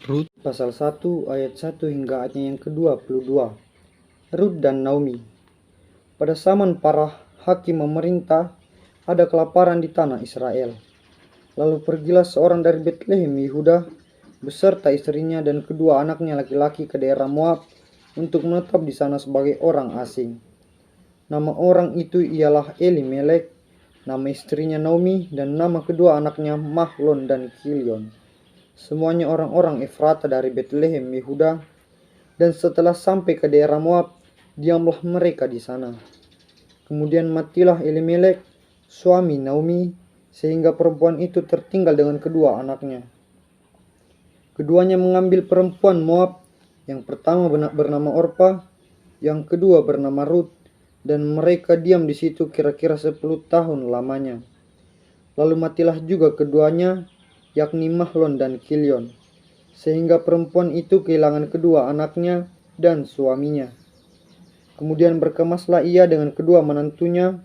Rut pasal 1 ayat 1 hingga ayatnya yang ke-22. Rut dan Naomi. Pada zaman para hakim memerintah, ada kelaparan di tanah Israel. Lalu pergilah seorang dari Betlehem Yehuda beserta istrinya dan kedua anaknya laki-laki ke daerah Moab untuk menetap di sana sebagai orang asing. Nama orang itu ialah Elimelek, nama istrinya Naomi, dan nama kedua anaknya Mahlon dan Kilion. Semuanya orang-orang Efrata dari Betlehem Yehuda, dan setelah sampai ke daerah Moab, diamlah mereka di sana. Kemudian matilah Elimelek, suami Naomi, sehingga perempuan itu tertinggal dengan kedua anaknya. Keduanya mengambil perempuan Moab, yang pertama bernama Orpa, yang kedua bernama Rut, dan mereka diam di situ kira-kira 10 tahun lamanya. Lalu matilah juga keduanya, yakni Mahlon dan Kilion, sehingga perempuan itu kehilangan kedua anaknya dan suaminya. Kemudian berkemaslah ia dengan kedua menantunya,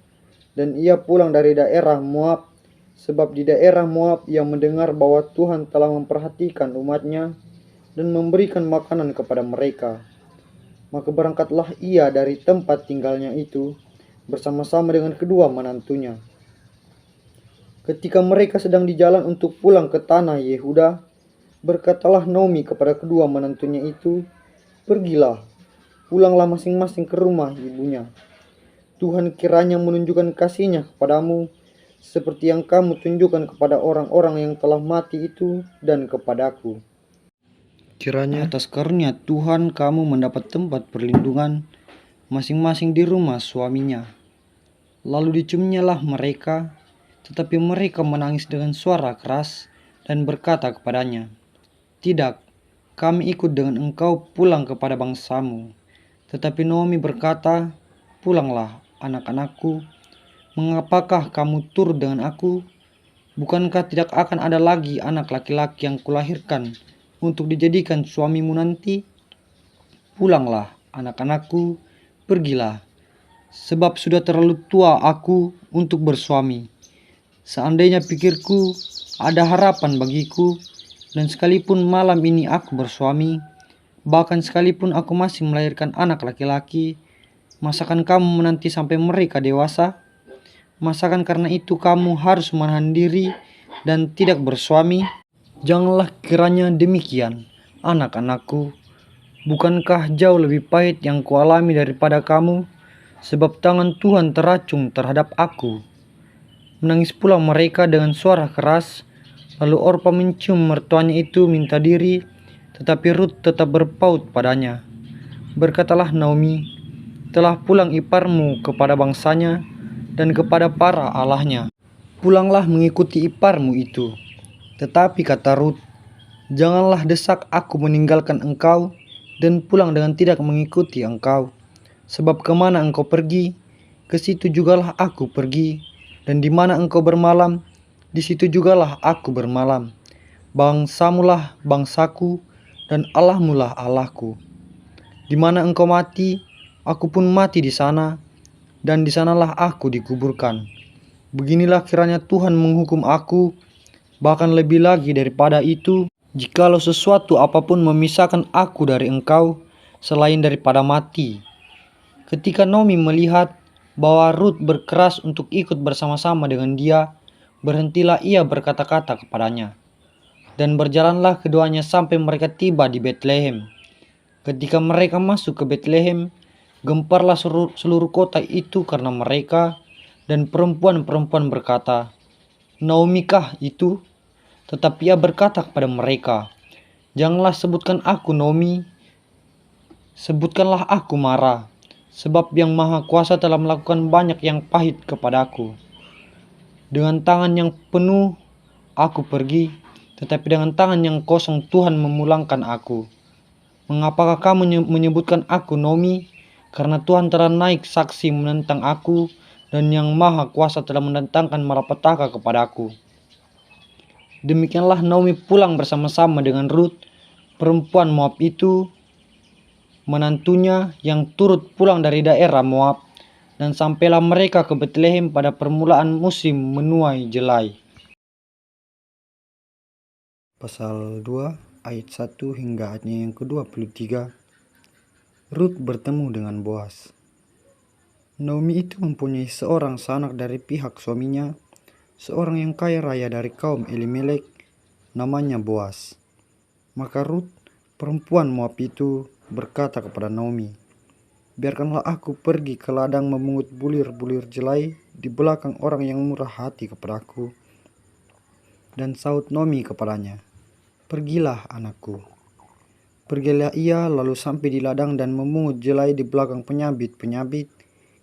dan ia pulang dari daerah Moab, sebab di daerah Moab ia mendengar bahwa Tuhan telah memperhatikan umatnya dan memberikan makanan kepada mereka. Maka berangkatlah ia dari tempat tinggalnya itu bersama-sama dengan kedua menantunya. Ketika mereka sedang di jalan untuk pulang ke tanah Yehuda, berkatalah Naomi kepada kedua menantunya itu, "Pergilah, pulanglah masing-masing ke rumah ibunya. Tuhan kiranya menunjukkan kasih-Nya kepadamu, seperti yang kamu tunjukkan kepada orang-orang yang telah mati itu dan kepadaku. Kiranya atas karunia Tuhan kamu mendapat tempat perlindungan masing-masing di rumah suaminya." Lalu diciumnyalah mereka, tetapi mereka menangis dengan suara keras dan berkata kepadanya, "Tidak, kami ikut dengan engkau pulang kepada bangsamu." Tetapi Naomi berkata, "Pulanglah, anak-anakku. Mengapakah kamu turut dengan aku? Bukankah tidak akan ada lagi anak laki-laki yang kulahirkan untuk dijadikan suamimu nanti? Pulanglah, anak-anakku, pergilah, sebab sudah terlalu tua aku untuk bersuami. Seandainya pikirku ada harapan bagiku, dan sekalipun malam ini aku bersuami, bahkan sekalipun aku masih melahirkan anak laki-laki, masakan kamu menanti sampai mereka dewasa? Masakan karena itu kamu harus menahan diri dan tidak bersuami? Janganlah kiranya demikian, anak-anakku. Bukankah jauh lebih pahit yang kualami daripada kamu, sebab tangan Tuhan teracung terhadap aku." Menangis pula mereka dengan suara keras. Lalu Orpa mencium mertuanya itu minta diri, tetapi Rut tetap berpaut padanya. Berkatalah Naomi, "Telah pulang iparmu kepada bangsanya dan kepada para allahnya. Pulanglah mengikuti iparmu itu." Tetapi kata Rut, "Janganlah desak aku meninggalkan engkau dan pulang dengan tidak mengikuti engkau. Sebab kemana engkau pergi, ke situ jugalah aku pergi, dan di mana engkau bermalam, di situ jugalah aku bermalam. Bangsamulah bangsaku, dan Allahmulah Allahku. Di mana engkau mati, aku pun mati di sana, dan di sanalah aku dikuburkan. Beginilah kiranya Tuhan menghukum aku, bahkan lebih lagi daripada itu, jikalau sesuatu apapun memisahkan aku dari engkau, selain daripada mati." Ketika Naomi melihat bahwa Rut berkeras untuk ikut bersama-sama dengan dia, berhentilah ia berkata-kata kepadanya. Dan berjalanlah keduanya sampai mereka tiba di Betlehem. Ketika mereka masuk ke Betlehem, gemparlah seluruh kota itu karena mereka, dan perempuan-perempuan berkata, "Naomi kah itu?" Tetapi ia berkata kepada mereka, "Janganlah sebutkan aku Naomi, sebutkanlah aku Mara, sebab Yang Maha Kuasa telah melakukan banyak yang pahit kepadaku. Dengan tangan yang penuh aku pergi, tetapi dengan tangan yang kosong Tuhan memulangkan aku. Mengapakah kamu menyebutkan aku Naomi? Karena Tuhan telah naik saksi menentang aku, dan Yang Maha Kuasa telah mendatangkan malapetaka kepadaku." Demikianlah Naomi pulang bersama-sama dengan Rut, perempuan Moab itu, menantunya yang turut pulang dari daerah Moab, dan sampailah mereka ke Betlehem pada permulaan musim menuai jelai. Pasal 2 ayat 1 hingga ayatnya yang ke-23, Rut bertemu dengan Boas. Naomi itu mempunyai seorang sanak dari pihak suaminya, seorang yang kaya raya dari kaum Elimelek, namanya Boas. Maka Rut, perempuan Moab itu, berkata kepada Naomi, "Biarkanlah aku pergi ke ladang memungut bulir-bulir jelai di belakang orang yang murah hati kepadaku." Dan saut Naomi kepadanya, "Pergilah, anakku." Pergilah ia lalu sampai di ladang dan memungut jelai di belakang penyabit-penyabit.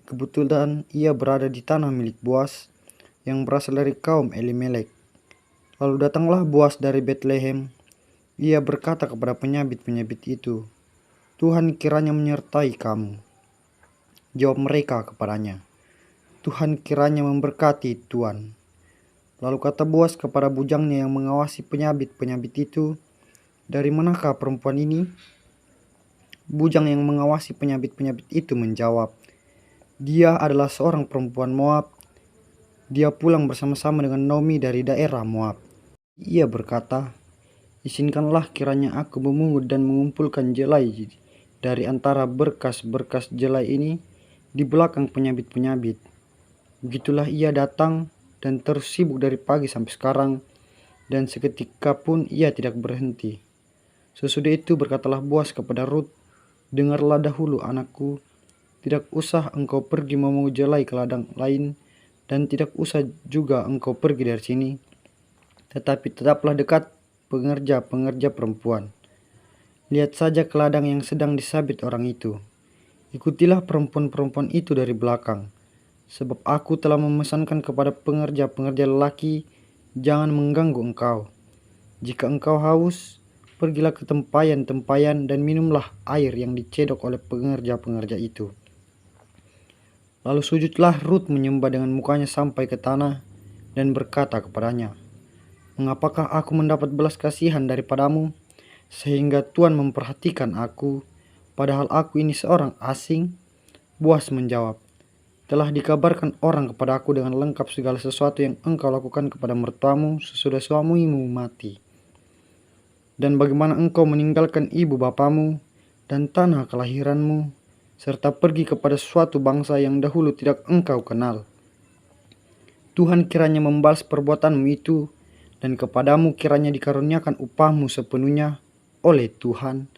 Kebetulan ia berada di tanah milik Boas yang berasal dari kaum Elimelek. Lalu datanglah Boas dari Betlehem. Ia berkata kepada penyabit-penyabit itu, "Tuhan kiranya menyertai kamu." Jawab mereka kepadanya, "Tuhan kiranya memberkati Tuan." Lalu kata Boas kepada bujangnya yang mengawasi penyabit-penyabit itu, "Dari manakah perempuan ini?" Bujang yang mengawasi penyabit-penyabit itu menjawab, "Dia adalah seorang perempuan Moab. Dia pulang bersama-sama dengan Naomi dari daerah Moab." Ia berkata, "Izinkanlah kiranya aku memungut dan mengumpulkan jelai dari antara berkas-berkas jelai ini di belakang penyabit-penyabit." Begitulah ia datang dan terus sibuk dari pagi sampai sekarang, dan seketika pun ia tidak berhenti. Sesudah itu berkatalah Boas kepada Rut, "Dengarlah dahulu, anakku, tidak usah engkau pergi memungut jelai ke ladang lain, dan tidak usah juga engkau pergi dari sini, tetapi tetaplah dekat pengerja-pengerja perempuan. Lihat saja ke ladang yang sedang disabit orang itu. Ikutilah perempuan-perempuan itu dari belakang, sebab aku telah memesankan kepada pengerja-pengerja lelaki, jangan mengganggu engkau. Jika engkau haus, pergilah ke tempayan-tempayan dan minumlah air yang dicedok oleh pengerja-pengerja itu." Lalu sujudlah Rut menyembah dengan mukanya sampai ke tanah dan berkata kepadanya, "Mengapakah aku mendapat belas kasihan daripadamu, sehingga Tuhan memperhatikan aku, padahal aku ini seorang asing?" Boas menjawab, "Telah dikabarkan orang kepadaku dengan lengkap segala sesuatu yang engkau lakukan kepada mertuamu sesudah suamimu mati, dan bagaimana engkau meninggalkan ibu bapamu dan tanah kelahiranmu, serta pergi kepada suatu bangsa yang dahulu tidak engkau kenal. Tuhan kiranya membalas perbuatanmu itu, dan kepadamu kiranya dikaruniakan upahmu sepenuhnya oleh Tuhan,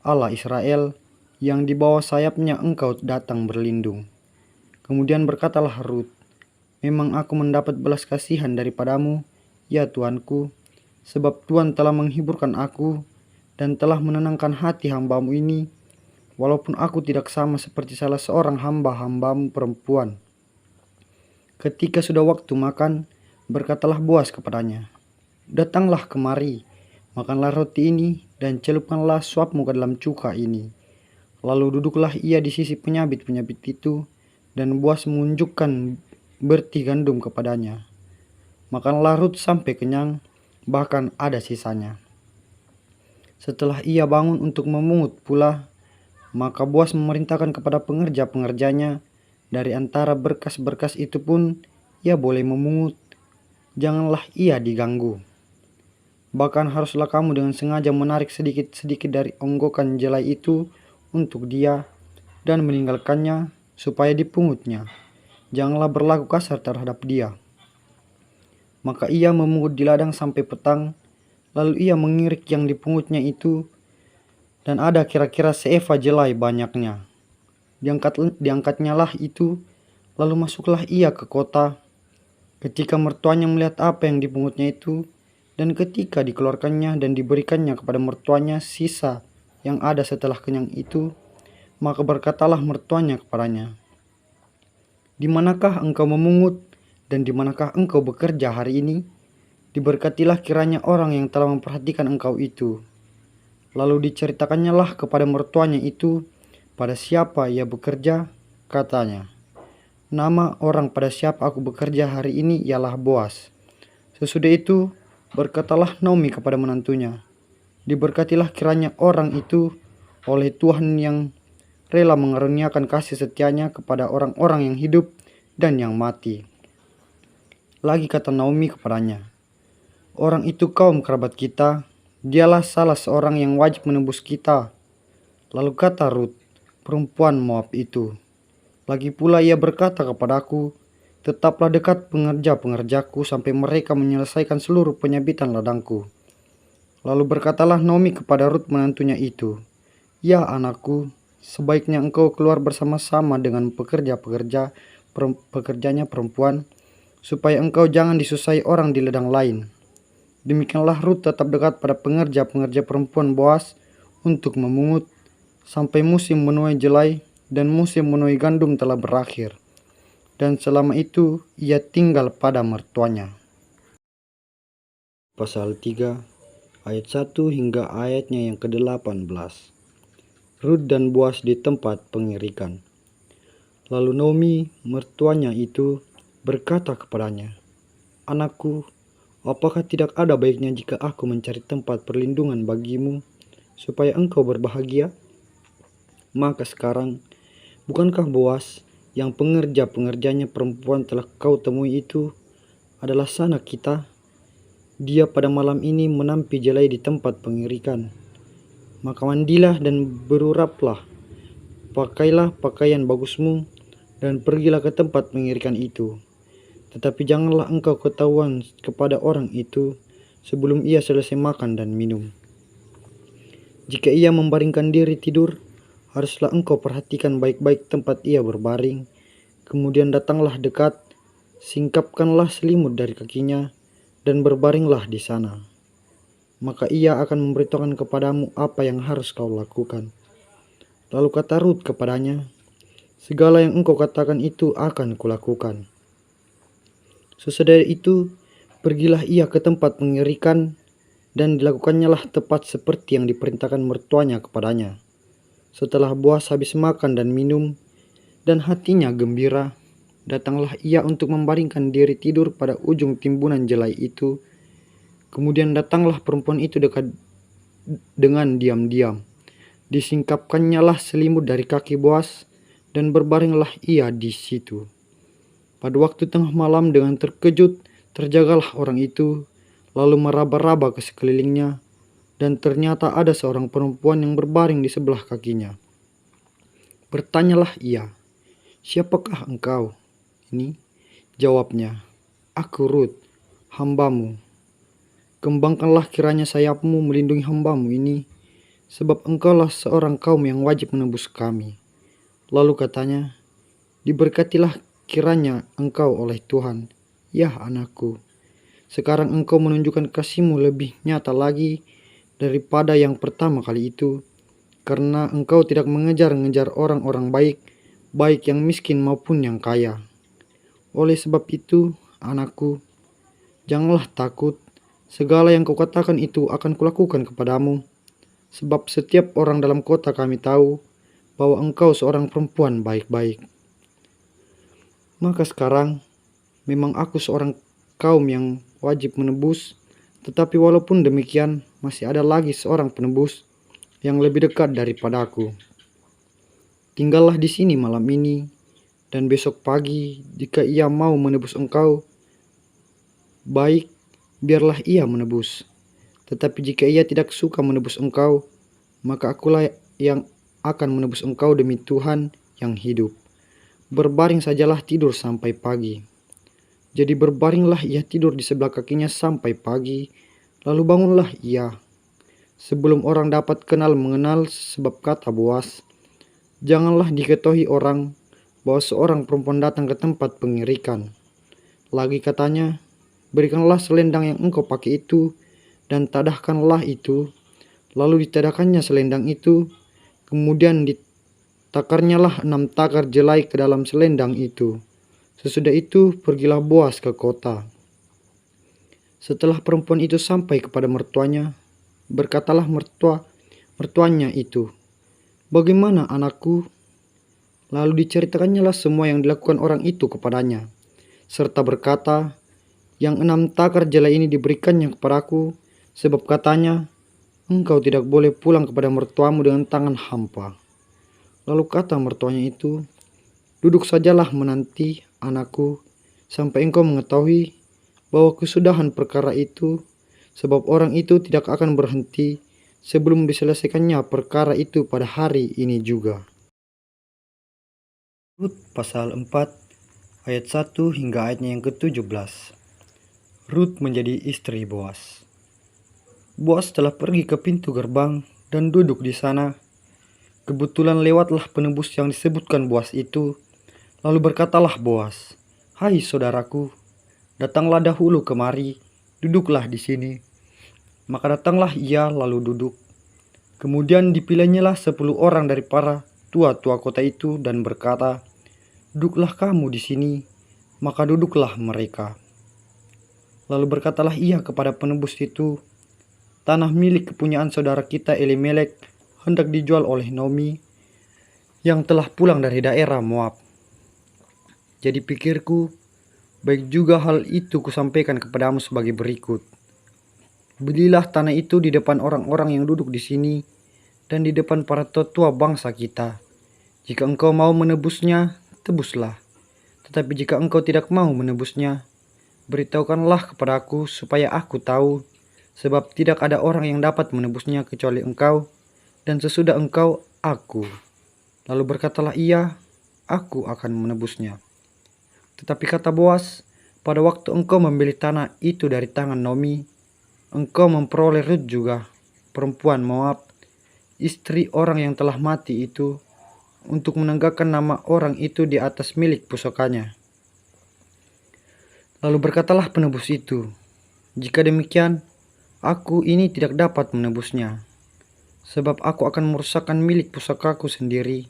Allah Israel, yang di bawah sayapnya engkau datang berlindung." Kemudian berkatalah Rut, "Memang aku mendapat belas kasihan daripadamu, ya Tuanku, sebab Tuhan telah menghiburkan aku dan telah menenangkan hati hambamu ini, walaupun aku tidak sama seperti salah seorang hamba-hambamu perempuan." Ketika sudah waktu makan, berkatalah Boas kepadanya, "Datanglah kemari, makanlah roti ini dan celupkanlah suapmu ke dalam cuka ini." Lalu duduklah ia di sisi penyabit-penyabit itu, dan Boas menunjukkan berti gandum kepadanya. Makanlah Rut sampai kenyang, bahkan ada sisanya. Setelah ia bangun untuk memungut pula, maka Boas memerintahkan kepada pengerja-pengerjanya, dari antara berkas-berkas itu pun ia boleh memungut, janganlah ia diganggu. Bahkan haruslah kamu dengan sengaja menarik sedikit-sedikit dari onggokan jelai itu untuk dia dan meninggalkannya supaya dipungutnya. Janganlah berlaku kasar terhadap dia." Maka ia memungut di ladang sampai petang, lalu ia mengirik yang dipungutnya itu, dan ada kira-kira seeva jelai banyaknya. Diangkatnya lah itu, lalu masuklah ia ke kota. Ketika mertuanya melihat apa yang dipungutnya itu, dan ketika dikeluarkannya dan diberikannya kepada mertuanya sisa yang ada setelah kenyang itu, maka berkatalah mertuanya kepadanya, "Di manakah engkau memungut dan di manakah engkau bekerja hari ini? Diberkatilah kiranya orang yang telah memperhatikan engkau itu." Lalu diceritakannya lah kepada mertuanya itu pada siapa ia bekerja. Katanya, "Nama orang pada siapa aku bekerja hari ini ialah Boas." Sesudah itu berkatalah Naomi kepada menantunya, "Diberkatilah kiranya orang itu oleh Tuhan yang rela mengaruniakan kasih setianya kepada orang-orang yang hidup dan yang mati." Lagi kata Naomi kepadanya, "Orang itu kaum kerabat kita, Dialah salah seorang yang wajib menebus kita. Lalu kata Rut, perempuan Moab itu. Lagi pula ia berkata kepadaku, tetaplah dekat pengerja-pengerjaku sampai mereka menyelesaikan seluruh penyabitan ladangku. Lalu berkatalah Naomi kepada Rut menantunya itu, ya anakku, sebaiknya engkau keluar bersama-sama dengan pekerjanya perempuan, supaya engkau jangan disusai orang di ladang lain. Demikianlah Rut tetap dekat pada pengerja-pengerja perempuan Boas untuk memungut, sampai musim menuai jelai dan musim menuai gandum telah berakhir. Dan selama itu ia tinggal pada mertuanya. Pasal 3 ayat 1 hingga ayatnya yang ke-18. Rut dan Boas di tempat pengirikan. Lalu Naomi, mertuanya itu, berkata kepadanya, anakku, apakah tidak ada baiknya jika aku mencari tempat perlindungan bagimu, supaya engkau berbahagia? Maka sekarang, bukankah Boas, yang pengerja-pengerjanya perempuan telah kau temui itu, adalah sanak kita? Dia pada malam ini menampi jelai di tempat pengirikan. Maka mandilah dan beruraplah, pakailah pakaian bagusmu, dan pergilah ke tempat pengirikan itu. Tetapi janganlah engkau ketahuan kepada orang itu sebelum ia selesai makan dan minum. Jika ia membaringkan diri tidur, haruslah engkau perhatikan baik-baik tempat ia berbaring. Kemudian datanglah dekat, singkapkanlah selimut dari kakinya, dan berbaringlah di sana. Maka ia akan memberitahukan kepadamu apa yang harus kau lakukan. Lalu kata Rut kepadanya, segala yang engkau katakan itu akan kulakukan. Sesudah itu, pergilah ia ke tempat pengirikan, dan dilakukannya tepat seperti yang diperintahkan mertuanya kepadanya. Setelah Boas habis makan dan minum, dan hatinya gembira, datanglah ia untuk membaringkan diri tidur pada ujung timbunan jelai itu. Kemudian datanglah perempuan itu dekat dengan diam-diam. Disingkapkannya selimut dari kaki Boas, dan berbaringlah ia di situ. Pada waktu tengah malam dengan terkejut, terjagalah orang itu, lalu meraba-raba ke sekelilingnya, dan ternyata ada seorang perempuan yang berbaring di sebelah kakinya. Bertanyalah ia, siapakah engkau? Ini jawabnya, aku Rut, hambamu. Kembangkanlah kiranya sayapmu melindungi hambamu ini, sebab engkaulah seorang kaum yang wajib menebus kami. Lalu katanya, diberkatilah kiranya engkau oleh Tuhan, ya anakku. Sekarang engkau menunjukkan kasihmu lebih nyata lagi daripada yang pertama kali itu, karena engkau tidak mengejar-ngejar orang-orang baik, baik yang miskin maupun yang kaya. Oleh sebab itu, anakku, janganlah takut, segala yang kau katakan itu akan kulakukan kepadamu, sebab setiap orang dalam kota kami tahu bahwa engkau seorang perempuan baik-baik. Maka sekarang, memang aku seorang kaum yang wajib menebus, tetapi walaupun demikian, masih ada lagi seorang penebus yang lebih dekat daripada aku. Tinggallah di sini malam ini, dan besok pagi jika ia mau menebus engkau, baik, biarlah ia menebus. Tetapi jika ia tidak suka menebus engkau, maka akulah yang akan menebus engkau demi Tuhan yang hidup. Berbaring sajalah tidur sampai pagi. Jadi berbaringlah ia tidur di sebelah kakinya sampai pagi, lalu bangunlah ia. Sebelum orang dapat kenal mengenal, sebab kata Boas, janganlah diketahui orang bahwa seorang perempuan datang ke tempat pengirikan. Lagi katanya, berikanlah selendang yang engkau pakai itu, dan tadahkanlah itu. Lalu ditadahkannya selendang itu, kemudian ditakarnyalah 6 takar jelai ke dalam selendang itu. Sesudah itu pergilah Boas ke kota. Setelah perempuan itu sampai kepada mertuanya, berkatalah mertuanya itu, bagaimana anakku? Lalu diceritakannya semua yang dilakukan orang itu kepadanya, serta berkata, yang 6 takar jelai ini diberikannya kepadaku, sebab katanya, engkau tidak boleh pulang kepada mertuamu dengan tangan hampa. Lalu kata mertuanya itu, duduk sajalah menanti, anakku, sampai engkau mengetahui bahwa kesudahan perkara itu, sebab orang itu tidak akan berhenti sebelum diselesaikannya perkara itu pada hari ini juga. Rut pasal 4 ayat 1 hingga ayatnya yang ke-17. Rut menjadi istri Boas. Boas telah pergi ke pintu gerbang dan duduk di sana. Kebetulan lewatlah penebus yang disebutkan Boas itu. Lalu berkatalah Boas, "Hai saudaraku, datanglah dahulu kemari, duduklah di sini." Maka datanglah ia lalu duduk. Kemudian dipilihnya 10 orang dari para tua-tua kota itu dan berkata, "Duduklah kamu di sini." Maka duduklah mereka. Lalu berkatalah ia kepada penebus itu, "Tanah milik kepunyaan saudara kita Elimelek hendak dijual oleh Naomi yang telah pulang dari daerah Moab. Jadi pikirku, baik juga hal itu kusampaikan kepadamu sebagai berikut. Belilah tanah itu di depan orang-orang yang duduk di sini dan di depan para tetua bangsa kita. Jika engkau mau menebusnya, tebuslah. Tetapi jika engkau tidak mau menebusnya, beritahukanlah kepadaku supaya aku tahu, sebab tidak ada orang yang dapat menebusnya kecuali engkau, dan sesudah engkau, aku." Lalu berkatalah ia, "Aku akan menebusnya." Tetapi kata Boas, "Pada waktu engkau membeli tanah itu dari tangan Naomi, engkau memperoleh Rut juga, perempuan Moab, istri orang yang telah mati itu, untuk menegakkan nama orang itu di atas milik pusakanya." Lalu berkatalah penebus itu, "Jika demikian, aku ini tidak dapat menebusnya, sebab aku akan merusakkan milik pusakaku sendiri.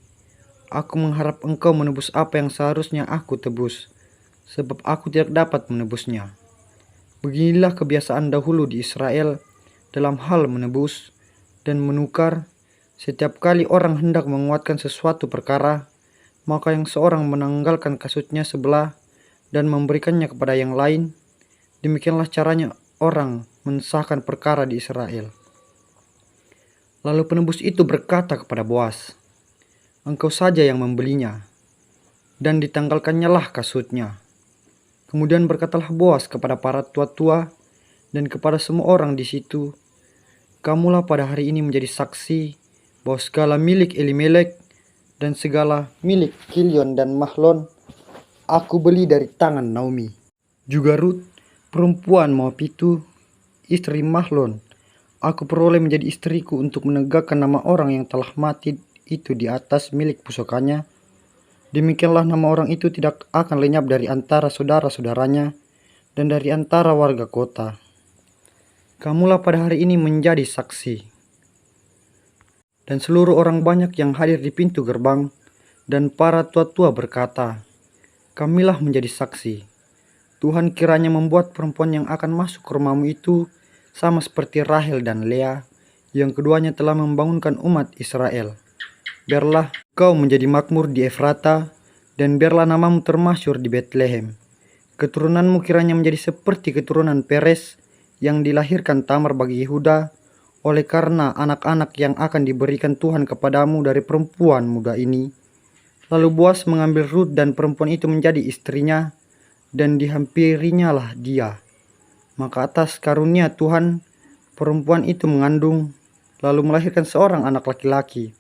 Aku mengharap engkau menebus apa yang seharusnya aku tebus, sebab aku tidak dapat menebusnya. Beginilah kebiasaan dahulu di Israel dalam hal menebus dan menukar. Setiap kali orang hendak menguatkan sesuatu perkara, maka yang seorang menanggalkan kasutnya sebelah dan memberikannya kepada yang lain. Demikianlah caranya orang mensahkan perkara di Israel." Lalu penebus itu berkata kepada Boas, "Engkau saja yang membelinya." Dan ditanggalkannya lah kasutnya. Kemudian berkatalah Boas kepada para tua-tua dan kepada semua orang di situ, "Kamulah pada hari ini menjadi saksi bahwa segala milik Elimelek dan segala milik Kilion dan Mahlon aku beli dari tangan Naomi. Juga Rut, perempuan Moab itu, istri Mahlon, aku peroleh menjadi istriku untuk menegakkan nama orang yang telah mati itu di atas milik pusakanya. Demikianlah nama orang itu tidak akan lenyap dari antara saudara-saudaranya dan dari antara warga kota. Kamulah pada hari ini menjadi saksi." Dan seluruh orang banyak yang hadir di pintu gerbang dan para tua-tua berkata, "Kamilah menjadi saksi. Tuhan kiranya membuat perempuan yang akan masuk ke rumahmu itu sama seperti Rahel dan Lea, yang keduanya telah membangunkan umat Israel. Biarlah kau menjadi makmur di Efrata, dan biarlah namamu termasyhur di Betlehem. Keturunanmu kiranya menjadi seperti keturunan Peres yang dilahirkan Tamar bagi Yehuda, oleh karena anak-anak yang akan diberikan Tuhan kepadamu dari perempuan muda ini." Lalu Boas mengambil Rut dan perempuan itu menjadi istrinya, dan dihampirinya lah dia. Maka atas karunia Tuhan, perempuan itu mengandung, lalu melahirkan seorang anak laki-laki.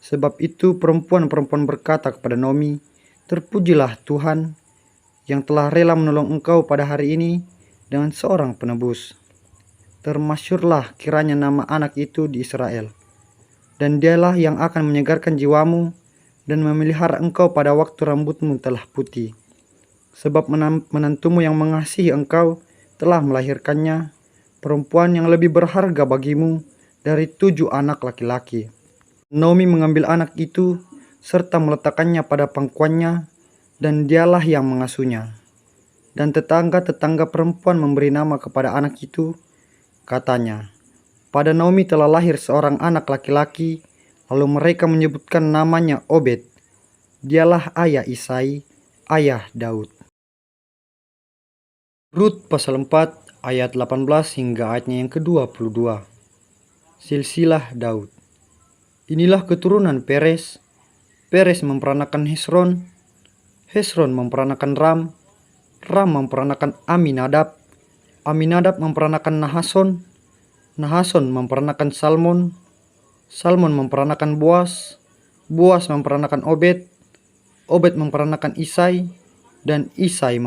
Sebab itu perempuan-perempuan berkata kepada Naomi, "Terpujilah Tuhan yang telah rela menolong engkau pada hari ini dengan seorang penebus. Termasyhurlah kiranya nama anak itu di Israel. Dan dialah yang akan menyegarkan jiwamu dan memelihara engkau pada waktu rambutmu telah putih. Sebab menantumu yang mengasihi engkau telah melahirkannya, perempuan yang lebih berharga bagimu dari 7 anak laki-laki." Naomi mengambil anak itu serta meletakkannya pada pangkuannya, dan dialah yang mengasuhnya. Dan tetangga-tetangga perempuan memberi nama kepada anak itu. Katanya, "Pada Naomi telah lahir seorang anak laki-laki," lalu mereka menyebutkan namanya Obed. Dialah ayah Isai, ayah Daud. Rut pasal 4 ayat 18 hingga ayatnya yang ke-22. Silsilah Daud. Inilah keturunan Peres. Peres memperanakan Hesron. Hesron memperanakan Ram. Ram memperanakan Aminadab. Aminadab memperanakan Nahason, Nahason memperanakan Salmon, Salmon memperanakan Boas, Boas memperanakan Obed, Obed memperanakan Isai, dan Isai